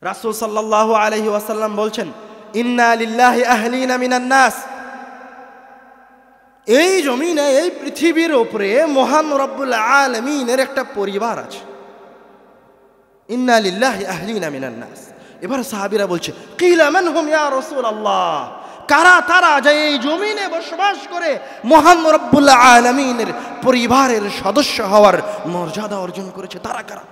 রাসূল সাল্লাল্লাহু আলাইহি ওয়াসাল্লাম বলছেন, ইন্না লিল্লাহি আহলিনা মিনান নাস, এই জমিনে, এই পৃথিবীর উপরে মহান রব্বুল আলামিনের একটা পরিবার আছে। ইন্না লিল্লাহি আহলিনা মিনান নাস। এবার সাহাবীরা বলছে, কিলা মান হুম ইয়া রাসূলুল্লাহ, কারা তারা যে এই জমিনে বসবাস করে মহান রব্বুল আলামিনের পরিবারের সদস্য হওয়ার মর্যাদা অর্জন করেছে, তারা কারা?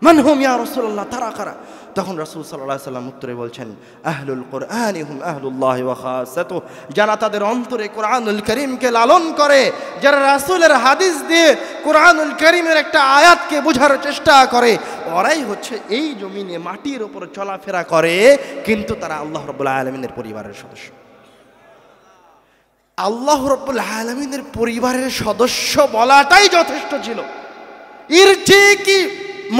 মান হুম ইয়া রাসূলুল্লাহ, তারা কারা? তখন রাসূল সাল্লাল্লাহু আলাইহি ওয়াসাল্লাম উত্তরে বলছেন, আহলুল কুরআনি হুম আহলুল্লাহি ওয়া খাসাতুহু, যারা তাদের অন্তরে কোরআনুল কারীমকে লালন করে, যারা রাসূলের হাদিস দিয়ে কোরআনুল কারীমের একটা আয়াতকে বোঝার চেষ্টা করে, ওরাই হচ্ছে এই জমিনে মাটির উপর চলাফেরা করে, কিন্তু তারা আল্লাহ রাব্বুল আলামিনের পরিবারের সদস্য। আল্লাহ রাব্বুল আলামিনের পরিবারের সদস্য বলাটাই যথেষ্ট ছিল। এর চেয়ে কি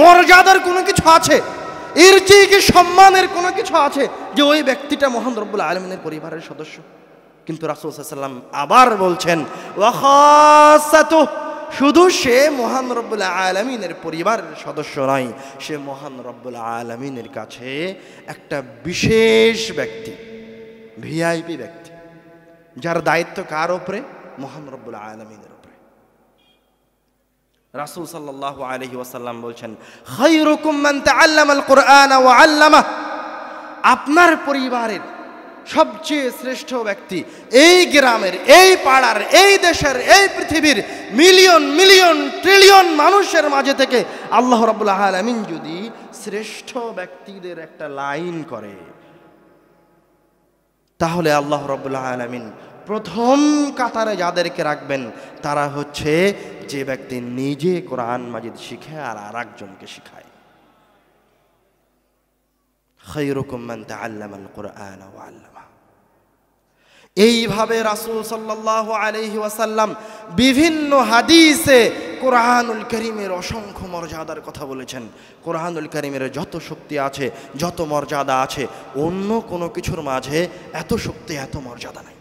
মর্যাদার কোনো কিছু আছে? এর চেয়ে কি সম্মানের কোনো কিছু আছে যে ওই ব্যক্তিটা মহান রব্বুল আলামিনের পরিবারের সদস্য? কিন্তু রাসূল সাল্লাল্লাহু আলাইহি ওয়াসাল্লাম আবার বলছেন, ওয়া খাসাতুহু, শুধু সে মহান রব্বুল আলামিনের পরিবারের সদস্য নয়, সে মহান রব্বুল আলামিনের কাছে একটা বিশেষ ব্যক্তি, ভিআইপি ব্যক্তি, যার দায়িত্ব কার উপরে? মহান রব্বুল আলামিনের উপরে। রাসূল সাল্লাল্লাহু আলাইহি ওয়াসাল্লাম বলছেন, খায়রুকুম মান তাআল্লামাল কুরআন ওয়া আল্লামা, আপনার পরিবারের সবচেয়ে শ্রেষ্ঠ ব্যক্তি এই গ্রামের, এই পাড়ার, এই দেশের, এই পৃথিবীর মিলিয়ন মিলিয়ন ট্রিলিয়ন মানুষের মাঝে থেকে আল্লাহ রাব্বুল আলামিন যদি শ্রেষ্ঠ ব্যক্তিদের একটা লাইন করে, তাহলে আল্লাহ রাব্বুল আলামিন প্রথম কাতারে যাদেরকে রাখবেন তারা হচ্ছে যে ব্যক্তি নিজে কোরআন মাজিদ শিখে আর আরেকজনকে শিখায়। খায়রুকুম মান তাআল্লামাল কুরআন ওয়া আল্লামা। এইভাবে রাসূল সাল্লাল্লাহু আলাইহি ওয়াসাল্লাম বিভিন্ন হাদিসে কোরআনুল কারীমের অসংখ্য মর্যাদার কথা বলেছেন। কোরআনুল কারীমের যত শক্তি আছে, যত মর্যাদা আছে, অন্য কোনো কিছুর মাঝে এত শক্তি, এত মর্যাদা নাই।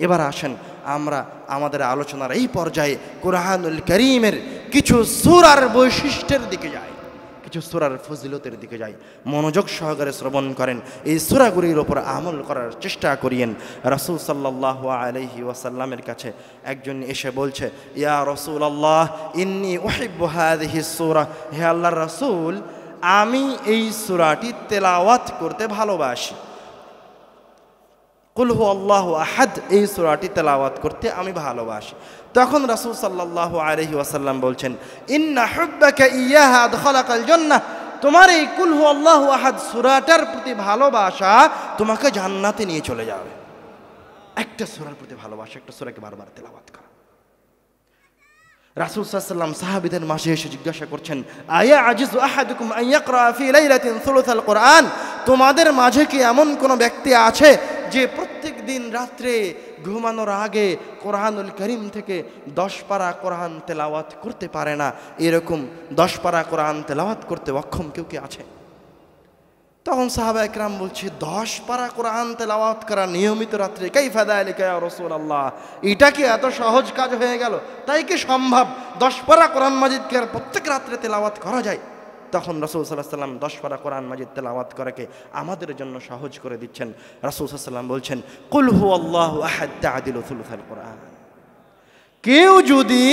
এবার আসেন আমরা আমাদের আলোচনার এই পর্যায়ে কোরআনুল কারীমের কিছু সূরার বৈশিষ্ট্যের দিকে যাই, কিছু সূরার ফজিলতের দিকে যাই। মনোযোগ সহকারে শ্রবণ করেন, এই সূরাগুলির উপর আমল করার চেষ্টা করিয়েন। রাসূল সাল্লাল্লাহু আলাইহি ওয়াসাল্লামের কাছে একজন এসে বলছে, ইয়া রাসূলুল্লাহ ইন্নী উহিব্বু হাযিহিস সূরা, হে আল্লাহর রাসূল, আমি এই সূরাটি তেলাওয়াত করতে ভালোবাসি। কুল হুয়াল্লাহু আহাদ, এই সূরাটি তেলাওয়াত করতে আমি ভালোবাসি। তখন রাসূল সাল্লাল্লাহু আলাইহি ওয়াসাল্লাম বলছেন, ইন্না হুব্বাকা ইয়াহা আদখালাকাল জান্নাহ, তোমার এই কুল হুয়াল্লাহু আহাদ সূরাটার প্রতি ভালোবাসা তোমাকে জান্নাতে নিয়ে চলে যাবে। একটা সূরার প্রতি ভালোবাসা, একটা সূরাকে বারবার তেলাওয়াত করা। রাসূল সাল্লাল্লাহু আলাইহি ওয়াসাল্লাম সাহাবীদের মাঝে এসে জিজ্ঞাসা করছেন, আয়া আজিজু আহাদুকুম আন ইয়াকরা ফি লাইলাতিন সুলুসাল কুরআন, তোমাদের মাঝে কি এমন কোন ব্যক্তি আছে যে প্রত্যেক দিন রাত্রে ঘুমানোর আগে কোরআনুল কারীম থেকে 10 পারা কোরআন তেলাওয়াত করতে পারে না? এরকম 10 পারা কোরআন তেলাওয়াত করতে অক্ষম কেউ কি আছে? তখন সাহাবা একরাম বলছে, 10 পারা কোরআন তেলাওয়াত করা নিয়মিত রাত্রে, কাইফা যালিকা ইয়া রাসূলুল্লাহ, এটা কি এত সহজ কাজ হয়ে গেল? তাই কি সম্ভব 10 পারা কোরআন মাজিদকে প্রত্যেক রাত্রে তেলাওয়াত করা যায়? তখন রাসূল সাল্লাল্লাহু আলাইহি ওয়াসাল্লাম 10 পারা কোরআন মাজিদ তেলাওয়াত করাকে আমাদের জন্য সহজ করে দিচ্ছেন। রাসূল সাল্লাল্লাহু আলাইহি ওয়াসাল্লাম বলছেন, কুল হুয়াল্লাহু আহাদ তা'দিলু সুলুসাল কুরআন, কেউ যদি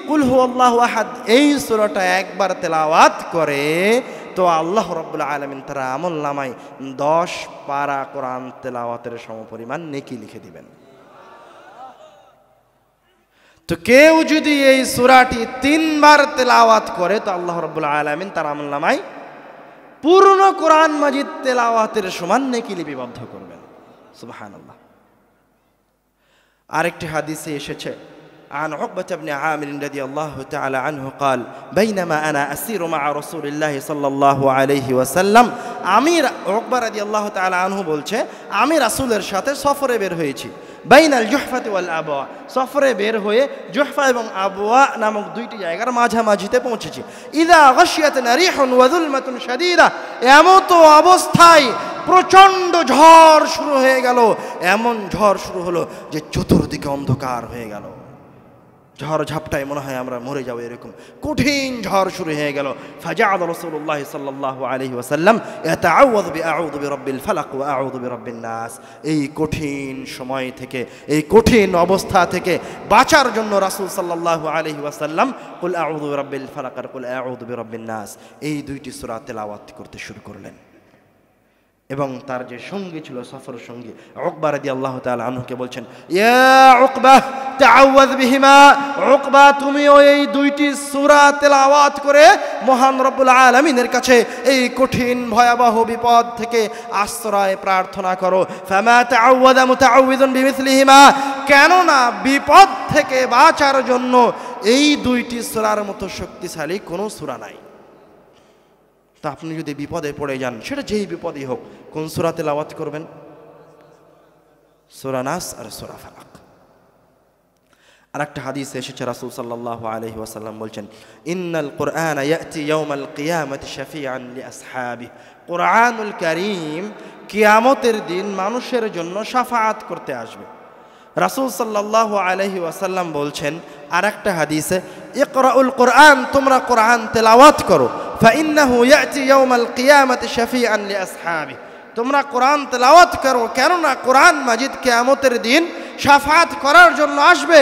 কুল হুয়াল্লাহু আহাদ এই সূরাটা একবার তেলাওয়াত করে তো আল্লাহ রাব্বুল আলামিন তার আমলনামায় 10 পারা কোরআন তেলাওয়াতের সমপরিমাণ নেকি লিখে দিবেন। তো কেউ যদি এই সূরাটি 3 বার তেলাওয়াত করে তো আল্লাহ রাব্বুল আলামিন তার আমলনামায় পূর্ণ কোরআন মাজিদ তেলাওয়াতের সমান নেকি লিপিবদ্ধ করবেন। সুবহানাল্লাহ। আরেকটি হাদিসে এসেছে, عن عقبة بن عامر رضي الله تعالى عنه قال بينما أنا أسير مع رسول الله صلى الله عليه وسلم, আমির উকবা রাদিয়াল্লাহু তাআলা আনহু বলছে, আমি রাসূলের সাথে সফরে বের হয়েছি। বাইনাল জুহফাতি ওয়াল আবওয়া, সফরে বের হয়ে জুহফা এবং আবওয়া নামক দুইটি জায়গার মাঝামাঝিতে পৌঁছেছি। ইযা গাশিয়াতনা রিহুন ওয়া যুলমাতুন শাদীদা, এমত অবস্থায় প্রচণ্ড ঝড় শুরু হয়ে গেল। এমন ঝড় শুরু হলো যে চতুর্দিকে অন্ধকার হয়ে গেল। ঝড় ঝাপটায় মনে হয় আমরা মরে যাবো, এরকম কঠিন ঝড় শুরু হয়ে গেল। ফাজাআল রাসূলুল্লাহ সাল্লাল্লাহু আলাইহি ওয়াসাল্লাম ইয়াতাআওয়াযু বিআউযু বিরাব্বিল ফালাক ওয়া আউযু বিরাব্বিন নাস। এই কঠিন সময় থেকে, এই কঠিন অবস্থা থেকে বাঁচার জন্য রাসূল সাল্লাল্লাহু আলাইহি ওয়াসাল্লাম কুল আউযু বিরাব্বিল ফালাক আর কুল আউযু বিরাব্বিন নাস এই দুইটি সূরা তেলাওয়াত করতে শুরু করলেন। এবং তার যে সঙ্গী ছিল, সফর সঙ্গী উকবা রাদিয়াল্লাহু তাআলা আনহুকে বলছেন, ইয়া উকবা তাআওয়াজ বিহিমা, উকবা তুমিও এই দুইটি সূরা তেলাওয়াত করে মহান রব্বুল আলামিনের কাছে এই কঠিন ভয়াবহ বিপদ থেকে আশ্রয় প্রার্থনা করো। ফামা তাআওয়াযা মুতাআওযিজুন বিমিসলিহিমা, কেননা বিপদ থেকে বাঁচার জন্য এই দুইটি সূরার মতো শক্তিশালী কোনো সূরা নাই। তা আপনি যদি বিপদে পড়ে যান, সেটা যেই বিপদই হোক, কোন সূরা তেলাওয়াত করবেন? সূরা নাস আর সূরা ফালাক। আর একটা হাদিসে এসেছে, রাসূল সাল্লাল্লাহু আলাইহি ওয়াসাল্লাম বলছেন, ইন্নাল কুরআনা ইয়াতি ইয়াউমাল কিয়ামাতি শাফিআন লিআসহাবিহি, কুরআনুল কারীম কিয়ামতের দিন মানুষের জন্য শাফাআত করতে আসবে। রাসূল সাল্লাল্লাহু আলাইহি ওয়াসাল্লাম বলছেন আর একটা হাদিসে, ইকরাউল কুরআন, তোমরা কুরআন তেলাওয়াত করো, ফাইন্নাহু ইয়াতি ইয়াউমাল কিয়ামাতি শাফিআন লিআসহাবিহি, তোমরা কোরআন তেলাওয়াত করো, কেননা কোরআন মাজিদ কিয়ামতের দিন শাফাআত করার জন্য আসবে।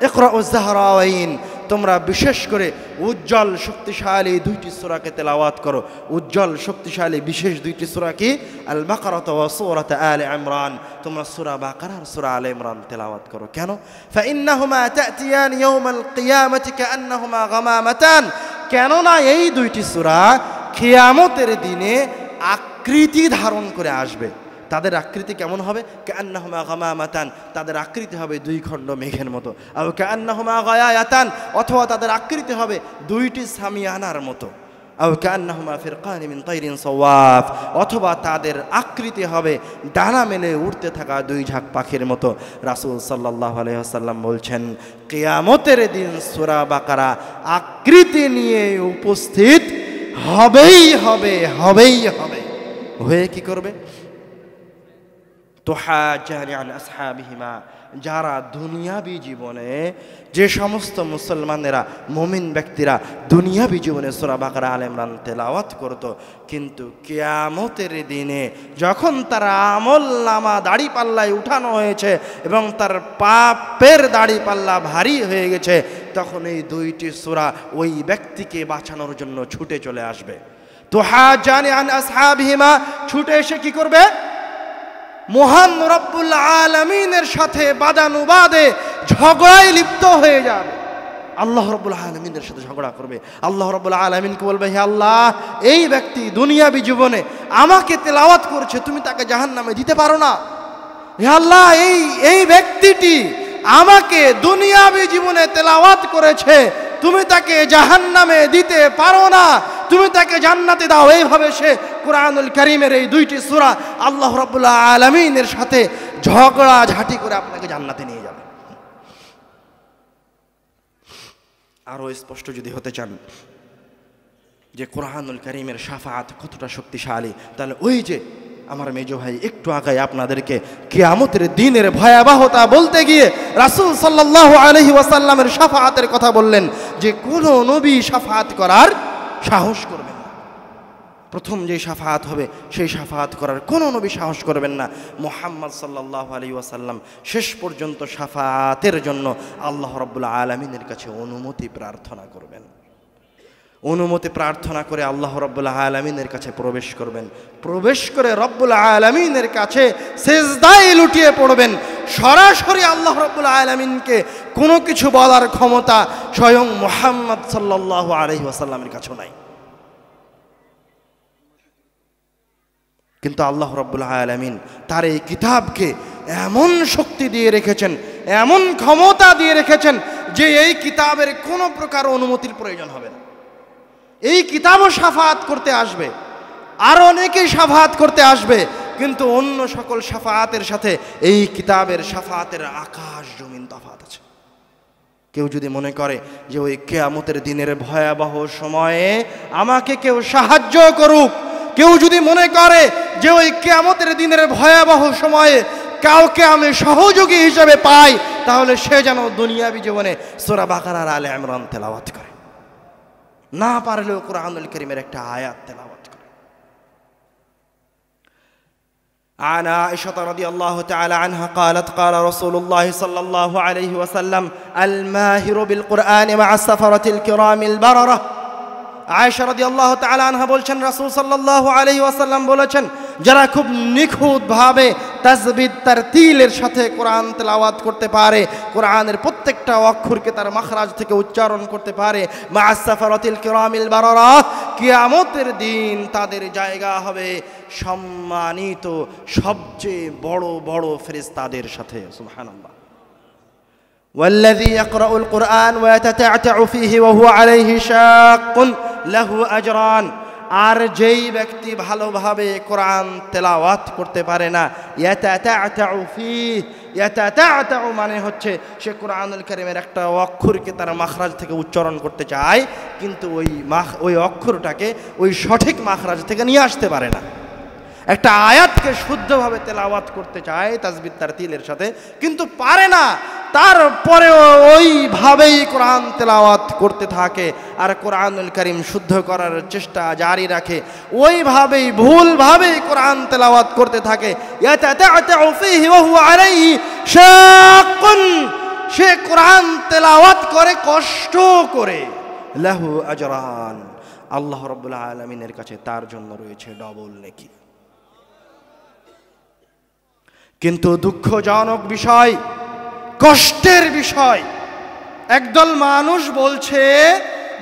ইকরাউজ যাহরাওয়াইন, তোমরা বিশেষ করে উজ্জ্বল শক্তিশালী দুইটি সূরাকে তেলাওয়াত করো। উজ্জ্বল শক্তিশালী বিশেষ দুইটি সূরা কি? আল বাকারা ওয়া সূরাত আলে ইমরান। তোমরা সূরা বাকারা আর সূরা আলে ইমরান তেলাওয়াত করো। কেন? ফাইন্নাহুমা তাতিয়ান ইয়াউমাল কিয়ামাতি কাআন্নাহুমা গামামাতান, কেননা এই দুইটি সূরা কিয়ামতের দিনে আকৃতি ধারণ করে আসবে। তাদের আকৃতি কেমন হবে? কাআন্নাহুমা গামামাতান, তাদের আকৃতি হবে দুই খণ্ড মেঘের মতো। আও কাআন্নাহুমা গায়ায়াতান, অথবা তাদের আকৃতি হবে দুইটি সামিয়ানার মতো। আও কাআন্নাহুমা ফিরকান মিন তাইরিন সাওয়াফ, অথবা তাদের আকৃতি হবে ডানা মেলে উড়তে থাকা দুই ঝাঁক পাখির মতো। রাসূল সাল্লাল্লাহু আলাইহি ওয়াসাল্লাম বলছেন, কিয়ামতের দিন সূরা বাকারা আকৃতি নিয়ে উপস্থিত হবেই হবে, হবেই হবে। হয়ে কি করবে? তুহাজ্জানি আন আসহাবিহিমা, যারা দুনিয়াবি জীবনে, যে সমস্ত মুসলমানেরা, মুমিন ব্যক্তিরা দুনিয়াবি জীবনে সূরা বাকারা আলে ইমরান তেলাওয়াত করত, কিন্তু কিয়ামতের দিনে যখন তার আমলনামা দাড়ি পাল্লায় উঠানো হয়েছে এবং তার পাপের দাড়ি পাল্লা ভারী হয়ে গেছে, তখন এই দুইটি সূরা ওই ব্যক্তিকে বাঁচানোর জন্য ছুটে চলে আসবে। তুহাজ্জানি আন আসহাবিহিমা, ছুটে এসে কি করবে? মহান রব্বুল আলামিনের সাথে বাদানুবাদে ঝগড়ায় লিপ্ত হয়ে যাবে। আল্লাহ রব্বুল আলামিনের সাথে ঝগড়া করবে। আল্লাহ রব্বুল আলামিনকে বলবে, হে আল্লাহ, এই ব্যক্তি দুনিয়াবি জীবনে আমাকে তেলাওয়াত করছে, তুমি তাকে জাহান্নামে দিতে পারো না। হে আল্লাহ, এই ব্যক্তিটি আমাকে দুনিয়াবি জীবনে তেলাওয়াত করেছে, তুমি তাকে জাহান্নামে দিতে পারো না, তুমি তাকে জান্নাতে দাও। এইভাবে সে কুরআনুল কারীমের এই দুইটি সূরা আল্লাহ রাব্বুল আলামিনের সাথে ঝগড়া ঝাঁটি করে আপনাকে জান্নাতে নিয়ে যাবে। আরো স্পষ্ট যদি হতে চান যে কুরআনুল কারীমের শাফাআত কতটা শক্তিশালী, তাহলে ওই যে আমার মেজো ভাই একটু আগে আপনাদেরকে কিয়ামতের দিনের ভয়াবহতা বলতে গিয়ে রাসূল সাল্লাল্লাহু আলাইহি ওয়াসাল্লামের শাফাআতের কথা বললেন, যে কোনো নবী শাফাআত করার সাহস করবেন না। প্রথম যে শাফাআত হবে সেই শাফাআত করার কোনো নবী সাহস করবেন না। মুহাম্মদ সাল্লাল্লাহু আলাইহি ওয়াসাল্লাম শেষ পর্যন্ত শাফাআতের জন্য আল্লাহ রাব্বুল আলামিনের কাছে অনুমতি প্রার্থনা করবেন। অনুমতি প্রার্থনা করে আল্লাহ রাব্বুল আলামিনের কাছে প্রবেশ করবেন। প্রবেশ করে রব্বুল আলামিনের কাছে সিজদায় লুটিয়ে পড়বেন। সরাসরি আল্লাহ রাব্বুল আলামিনকে কোনো কিছু বলার ক্ষমতা স্বয়ং মুহাম্মদ সাল্লাল্লাহু আলাইহি ওয়াসাল্লামের কাছেও নাই। কিন্তু আল্লাহ রাব্বুল আলামিন তার এই কিতাবকে এমন শক্তি দিয়ে রেখেছেন, এমন ক্ষমতা দিয়ে রেখেছেন যে এই কিতাবের কোনো প্রকার অনুমতির প্রয়োজন হবে না। এই কিতাবও শাফাআত করতে আসবে, আর অনেকেই শাফাআত করতে আসবে, কিন্তু অন্য সকল শাফাআতের সাথে এই কিতাবের শাফাআতের আকাশ জমিন তফাৎ আছে। কেউ যদি মনে করে যে ওই কিয়ামতের দিনের ভয়াবহ সময়ে আমাকে কেউ সাহায্য করুক, কেউ যদি মনে করে যে ওই কিয়ামতের দিনের ভয়াবহ সময়ে কাউকে আমি সহযোগী হিসেবে পাই, তাহলে সে যেন দুনিয়াবি জীবনে সূরা বাকারা আর আলে ইমরান তেলাওয়াত করে, না পারলেও কোরআনুল কারীমের একটা আয়াত তেলাওয়াত করে। عن عائشة رضي الله تعالى عنها قالت قال رسول الله صلى الله عليه وسلم الماهر بالقرآن مع السفرة الكرام البررة। আয়েশা রাদিয়াল্লাহু তাআলা আনহা বলছেন, রাসূল সাল্লাল্লাহু আলাইহি ওয়াসাল্লাম বলেছেন, যারা খুব নিখুঁতভাবে তাজবিদ তারতিলের সাথে কোরআন তেলাওয়াত করতে পারে, কোরআনের প্রত্যেকটা অক্ষরকে তার মাখরাজ থেকে উচ্চারণ করতে পারে, মা'আস সাফারাতিল কিরামিল বারারা, কিয়ামতের দিন তাদের জায়গা হবে সম্মানিত সবচেয়ে বড় বড় ফেরেশতাদের সাথে। সুবহানাল্লাহ। والذي يقرأ القرآن ويتتعتع فيه وهو عليه شاق له أجران। আর যেই ব্যক্তি ভালোভাবে কোরআন তেলাওয়াত করতে পারে না, ইয়াতাতা'তাউ ফীহি, ইয়াতাতা'তাউ মানে হচ্ছে সে কোরআনুল কারীমের একটা অক্ষরকে তার মাখরাজ থেকে উচ্চারণ করতে চায়, কিন্তু ওই অক্ষরটাকে ওই সঠিক মাখরাজ থেকে নিয়ে আসতে পারে না। একটা আয়াতকে শুদ্ধভাবে তেলাওয়াত করতে চায় তাজবিদ তারতিলের সাথে, কিন্তু পারে না, তারপরেও ওইভাবেই কোরআন তেলাওয়াত করতে থাকে আর কোরআনুল কারীম শুদ্ধ করার চেষ্টা জারি রাখে, ওইভাবেই ভুলভাবেই কোরআন তেলাওয়াত করতে থাকে। ইয়াতাতা'তাউ ফীহি ওয়া হুয়া আলাইহি শাক্কুন, সে কোরআন তেলাওয়াত করে কষ্ট করে, লাহু আজরান, আল্লাহ রাব্বুল আলামিনের কাছে তার জন্য রয়েছে ডবল নেকি। কিন্তু দুঃখজনক বিষয়, কষ্টের বিষয়, একদল মানুষ বলছে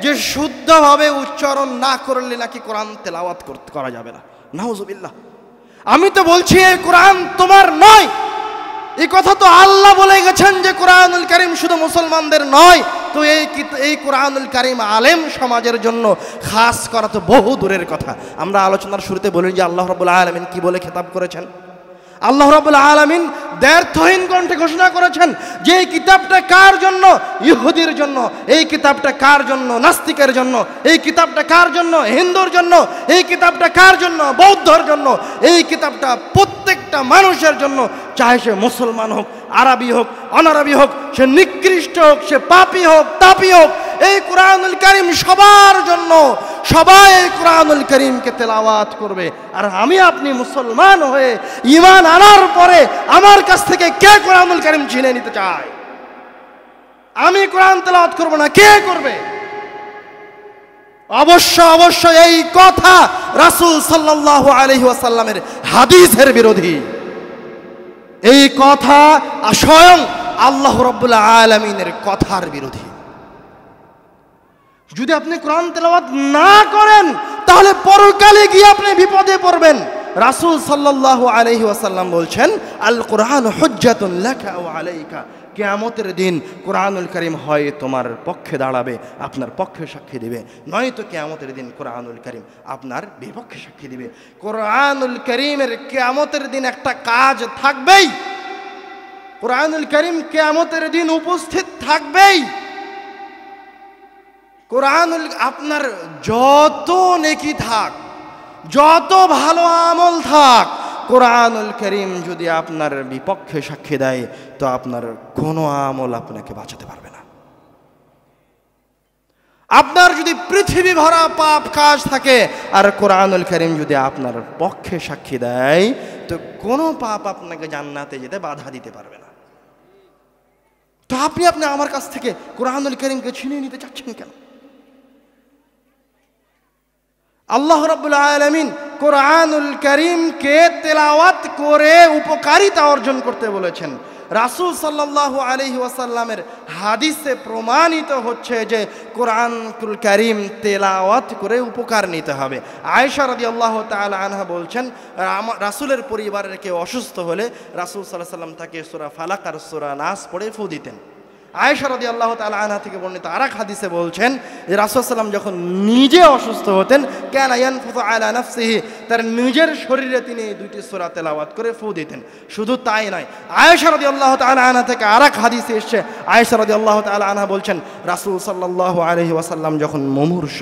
যে শুদ্ধভাবে উচ্চারণ না করলে নাকি কোরআন তেলাওয়াত করা যাবে না। নাউজুবিল্লাহ। আমি তো বলছি এই কোরআন তোমার নয়, এই কথা তো আল্লাহ বলে গেছেন যে কোরআনুল কারীম শুধু মুসলমানদের নয়, তো এই কোরআনুল কারীম আলেম সমাজের জন্য খাস করা তো বহু দূরের কথা। আমরা আলোচনার শুরুতে বলি যে আল্লাহ রাব্বুল আলামিন কি বলে খেতাব করেছেন। আল্লাহ রাব্বুল আলামিন দ্ব্যর্থহীন কণ্ঠে ঘোষণা করেছেন যে এই কিতাবটা কার জন্য? ইহুদির জন্য। এই কিতাবটা কার জন্য? নাস্তিকের জন্য। এই কিতাবটা কার জন্য? হিন্দুর জন্য। এই কিতাবটা কার জন্য? বৌদ্ধর জন্য। এই কিতাবটা প্রত্যেকটা মানুষের জন্য, চাহে সে মুসলমান হোক, আরবি হোক, অনারবি হোক, সে নিকৃষ্ট হোক, সে পাপী হোক, তাপী হোক, এই কোরআনুল কারীম সবার জন্য। সবাই কোরআনুল কারীমকে তেলাওয়াত করবে। আর আমি আপনি মুসলমান হয়ে ঈমান আনার পরে আমার কাছ থেকে কে কোরআনুল কারীম ছিনিয়ে নিতে চায়? আমি কোরআন তেলাওয়াত করব না, কে করবে? অবশ্য এই কথা রাসূল সাল্লাল্লাহু আলাইহি ওয়াসাল্লামের হাদিসের বিরোধী। এই কথা স্বয়ং আল্লাহ রাব্বুল আলামিনের কথার বিরোধী। যদি আপনি কোরআন তেলাওয়াত না করেন তাহলে পরকালে গিয়ে আপনি বিপদে পড়বেন। রাসূল সাল্লাল্লাহু আলাইহি ওয়াসাল্লাম বলছেন, আল কোরআন হুজ্জাতুন লাকা ওয়া আলাইকা, কিয়ামতের দিন কোরআনুল কারীম হয় তোমার পক্ষে দাঁড়াবে, আপনার পক্ষে সাক্ষী দিবে, নয়তো কিয়ামতের দিন কোরআনুল কারীম আপনার বিপক্ষে সাক্ষী দিবে। কোরআনুল কারীমের কিয়ামতের দিন একটা কাজ থাকবেই, কোরআনুল কারীম কিয়ামতের দিন উপস্থিত থাকবেই। কোরআনুল, আপনার যত নেকি থাক, যত ভালো আমল থাক, কোরআনুল কারীম যদি আপনার বিপক্ষে সাক্ষী দেয় তো আপনার কোনো আমল আপনাকে বাঁচাতে পারবে না। আপনার যদি পৃথিবী ভরা পাপ কাজ থাকে আর কোরআনুল কারীম যদি আপনার পক্ষে সাক্ষী দেয় তো কোনো পাপ আপনাকে জান্নাতে যেতে বাধা দিতে পারবে না। তো আপনি আমার কাছ থেকে কোরআনুল কারীমকে ছিনিয়ে নিতে চাচ্ছেন কেন? আল্লাহ রাব্বুল আলামিন কোরআনুল কারীমকে তেলাওয়াত করে উপকারিতা অর্জন করতে বলেছেন। রাসূল সাল্লাল্লাহু আলাইহি ওয়াসাল্লামের হাদিসে প্রমাণিত হচ্ছে যে কোরআনুল কারীম তেলাওয়াত করে উপকার নিতে হবে। আয়েশা রাদিয়াল্লাহু তাআলা আনহা বলছেন, রাসূলের পরিবারের কেউ অসুস্থ হলে রাসূল সাল্লাল্লাহু আলাইহি ওয়াসাল্লাম তাকে সূরা ফালাক আর সূরা নাস পড়ে ফু দিতেন। আয়েশা রাদিয়াল্লাহু তাআলা আনহা থেকে বর্ণিত আরেক হাদিসে বলছেন যে রাসূল সাল্লাল্লাহু আলাইহি ওয়াসাল্লাম যখন নিজে অসুস্থ হতেন, কানা ইয়ানফুযু আলা নাফসিহি, তার নিজের শরীরে তিনি এই দুইটি সূরা তেলাওয়াত করে ফু দিতেন। শুধু তাই নয়, আয়েশা রাদিয়াল্লাহু তাআলা আনহা থেকে আরেক হাদিসে এসেছে, আয়েশা রাদিয়াল্লাহু তাআলা আনহা বলছেন, রাসূল সাল্লাল্লাহু আলাইহি ওয়াসাল্লাম যখন মুমূর্ষ,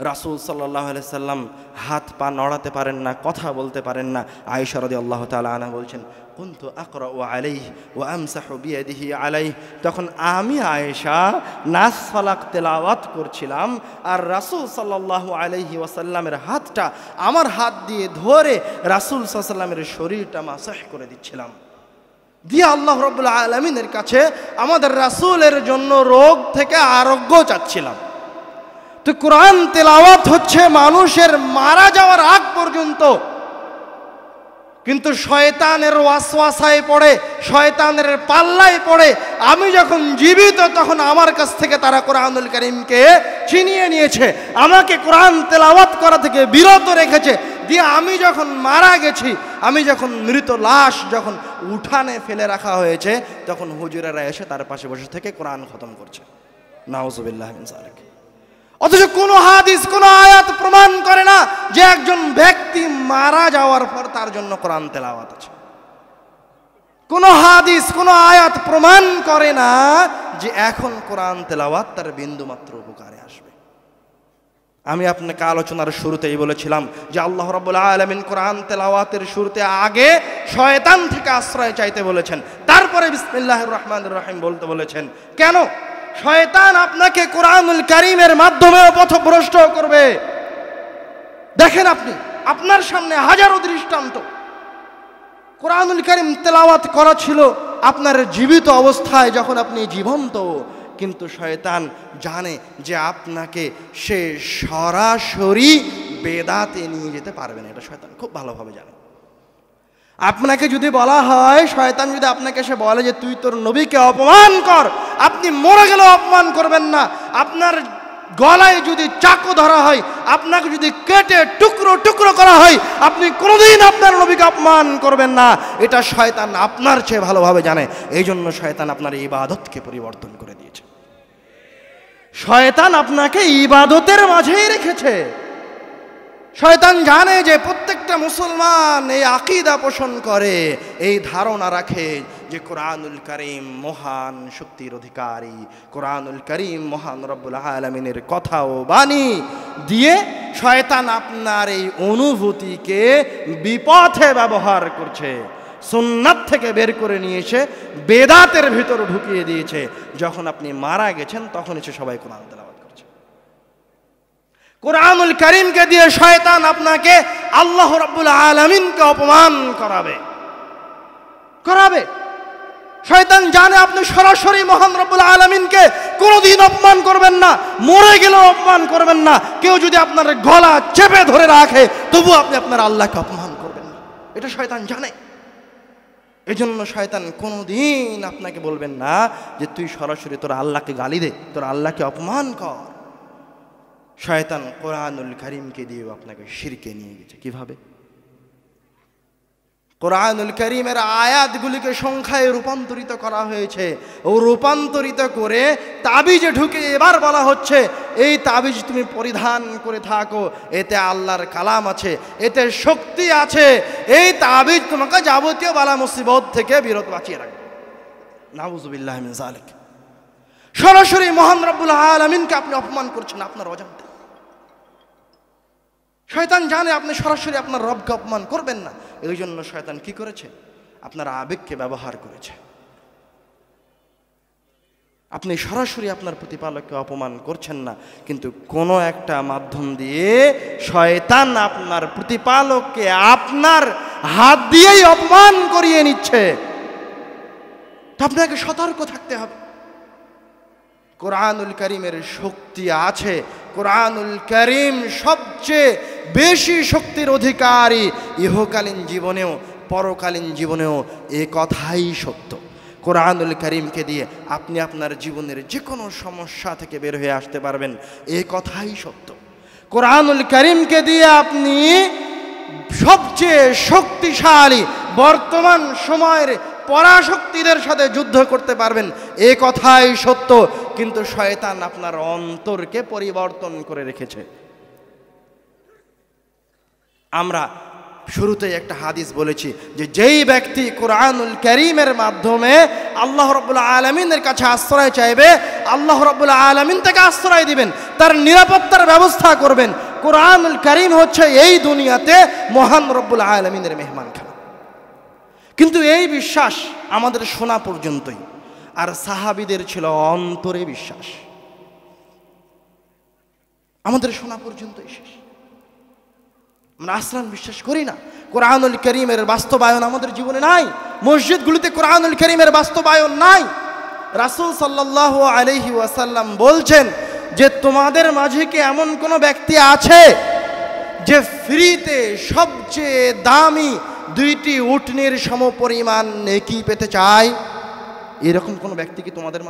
রাসূল সাল্লাল্লাহু আলাইহি সাল্লাম হাত পা নড়াতে পারেন না, কথা বলতে পারেন না। আয়েশা রাদিয়াল্লাহু তাআলা আনহা বলছেন, কুনতু আকরাউ আলাইহি ওয়া আমসাহু বিয়াদিহি আলাইহি, তখন আমি আয়েশা নাস ফালাক তেলাওয়াত করছিলাম আর রাসূল সাল্লাল্লাহু আলাইহি ওয়াসাল্লামের হাতটা আমার হাত দিয়ে ধরে রাসূল সাল্লাল্লাহু আলাইহি ওয়াসাল্লামের শরীরটা মাসাহ করে দিচ্ছিলাম, দিয়ে আল্লাহ রাব্বুল আলামিনের কাছে আমাদের রাসূলের জন্য রোগ থেকে আরোগ্য চাচ্ছিলাম। তো কোরআন তেলাওয়াত হচ্ছে মানুষের মারা যাওয়ার আগ পর্যন্ত, কিন্তু শয়তানের ওয়াসওয়াসায় পড়ে, শয়তানের পাল্লায় পড়ে আমি যখন জীবিত তখন আমার কাছ থেকে তারা কোরআনুল কারীমকে ছিনিয়ে নিয়েছে, আমাকে কোরআন তেলাওয়াত করা থেকে বিরত রেখেছে, দিয়ে আমি যখন মারা গেছি, আমি যখন মৃত লাশ যখন উঠানে ফেলে রাখা হয়েছে, তখন হুজুরেরা এসে তার পাশে বসে থেকে কোরআন খতম করছে। নাউযুবিল্লাহি মিন যালিক। অথচ কোনো হাদিস কোনো আয়াত প্রমাণ করে না যে একজন ব্যক্তি মারা যাওয়ার পর তার জন্য কোরআন তেলাওয়াত আছে। কোনো হাদিস কোনো আয়াত প্রমাণ করে না যে এখন কোরআন তেলাওয়াত তার বিন্দুমাত্র উপকারে আসবে। আমি আপনাকে আলোচনার শুরুতেই বলেছিলাম যে আল্লাহ রাব্বুল আলামিন কোরআন তেলাওয়াতের শুরুতে আগে শয়তান থেকে আশ্রয় চাইতে বলেছেন, তারপরে বিসমিল্লাহির রহমানির রহিম বলতে বলেছেন। কেন? শয়তান আপনাকে কোরআনুল কারীমের মাধ্যমে পথভ্রষ্ট করবে। দেখেন আপনি, আপনার সামনে হাজারো দৃষ্টান্ত। কোরআনুল কারীম তেলাওয়াত করা ছিল আপনার জীবিত অবস্থায় যখন আপনি জীবন্ত, কিন্তু শয়তান জানে যে আপনাকে সে সরাসরি বেদাতে নিয়ে যেতে পারবে না, এটা শয়তান খুব ভালোভাবে জানে। আপনাকে যদি বলা হয়, শয়তান যদি আপনাকে এসে বলে যে তুই তোর নবীকে অপমান কর, আপনি মরে গেলেও অপমান করবেন না। আপনার গলায় যদি চাকু ধরা হয়, আপনাকে যদি কেটে টুকরো টুকরো করা হয়, আপনি কোনোদিন আপনার নবীকে অপমান করবেন না, এটা শয়তান আপনার চেয়ে ভালোভাবে জানে। এই জন্য শয়তান আপনার ইবাদতকে পরিবর্তন করে দিয়েছে। শয়তান আপনাকে ইবাদতের মাঝেই রেখেছে। শয়তান জানে যে প্রত্যেকটা মুসলমান এই আকীদা পোষণ করে, এই ধারণা রাখে যে কোরআনুল কারীম মহান শক্তির অধিকারী, কোরআনুল কারীম মহান রব্বুল আলামিনের কথা ও বাণী, দিয়ে শয়তান আপনার এই অনুভূতিকে বিপথে ব্যবহার করছে। সুন্নাত থেকে বের করে নিয়ে এসে বেদাতের ভিতর ঢুকিয়ে দিয়েছে। যখন আপনি মারা গেছেন তখন এসে সবাই কোরআন তেলাওয়াত করছে। কোরআনুল কারীমকে দিয়ে শয়তান আপনাকে আল্লাহ রাব্বুল আলামিনকে অপমান করাবে। শয়তান জানে আপনি সরাসরি মহান রব্বুল আলামিনকে কোনোদিন অপমান করবেন না, মরে গেলেও অপমান করবেন না। কেউ যদি আপনার গলা চেপে ধরে রাখে তবু আপনি আপনার আল্লাহকে অপমান করবেন না, এটা শয়তান জানে। এজন্য শয়তান কোনোদিন আপনাকে বলবেন না যে তুই সরাসরি তোর আল্লাহকে গালি দে, তোর আল্লাহকে অপমান কর। শয়তান কোরআনুল কারীমকে দিয়েও আপনাকে শিরকে নিয়ে গেছে। কিভাবে? কোরআনুল কারীমের আয়াতগুলিকে সংখ্যায় রূপান্তরিত করা হয়েছে, ও রূপান্তরিত করে তাবিজে ঢুকে এবার বলা হচ্ছে এই তাবিজ তুমি পরিধান করে থাকো, এতে আল্লাহর কালাম আছে, এতে শক্তি আছে, এই তাবিজ তোমাকে যাবতীয় বালা মুসিবত থেকে বিরত বাঁচিয়ে রাখবে। নাউযুবিল্লাহি মিন যালিক। সরাসরি মহান রব্বুল আলামিনকে আপনি অপমান করছেন আপনার অজান্তে। শয়তান জানে আপনি সরাসরি আপনার রবকে অপমান করবেন না, এই জন্য শয়তান কি করেছে? আপনার আবেগকে ব্যবহার করেছে। আপনি সরাসরি আপনার প্রতিপালককে অপমান করছেন না, কিন্তু কোনো একটা মাধ্যম দিয়ে শয়তান আপনার প্রতিপালককে আপনার হাত দিয়েই অপমান করিয়ে নিচ্ছে। তো আপনাকে সতর্ক থাকতে হবে। কোরআনুল কারীমের শক্তি আছে। কোরআনুল কারীম সবচেয়ে বেশি শক্তির অধিকারী, ইহকালীন জীবনেও পরকালীন জীবনেও এ কথাই সত্য। কোরআনুল কারীমকে দিয়ে আপনি আপনার জীবনের যে কোনো সমস্যা থেকে বের হয়ে আসতে পারবেন, এ কথাই সত্য। কোরআনুল কারীমকে দিয়ে আপনি সবচেয়ে শক্তিশালী বর্তমান সময়ের পরাশক্তিদের সাথে যুদ্ধ করতে পারবেন, এ কথাই সত্য। কিন্তু শয়তান আপনার অন্তরকে পরিবর্তন করে রেখেছে। আমরা শুরুতেই একটা হাদিস বলেছি যে যেই ব্যক্তি কোরআনুল কারীমের মাধ্যমে আল্লাহ রাব্বুল আলামিনের কাছে আশ্রয় চাইবে, আল্লাহ রাব্বুল আলামিন তাকে আশ্রয় দিবেন, তার নিরাপত্তার ব্যবস্থা করবেন। কোরআনুল কারীম হচ্ছে এই দুনিয়াতে মহান রব্বুল আলামিনের মেহমানখানা। কিন্তু এই বিশ্বাস আমাদের শোনা পর্যন্তই, আর সাহাবীদের ছিল অন্তরে বিশ্বাস, আমাদের শোনা পর্যন্তই শেষ। আমরা আসলাম বিশ্বাস করি না, কোরআনুল কারীমের বাস্তবায়ন আমাদের জীবনে নাই, মসজিদগুলিতে কোরআনুল কারীমের বাস্তবায়ন নাই। রাসূল সাল্লাল্লাহু আলাইহি ওয়াসাল্লাম বলছেন যে তোমাদের মাঝে কি এমন কোনো ব্যক্তি আছে যে ফ্রিতে সবচেয়ে দামি 2টি উটনির সমপরিমাণ নেকি পেতে চায়? এরকম কোনো ব্যক্তি কি তোমাদের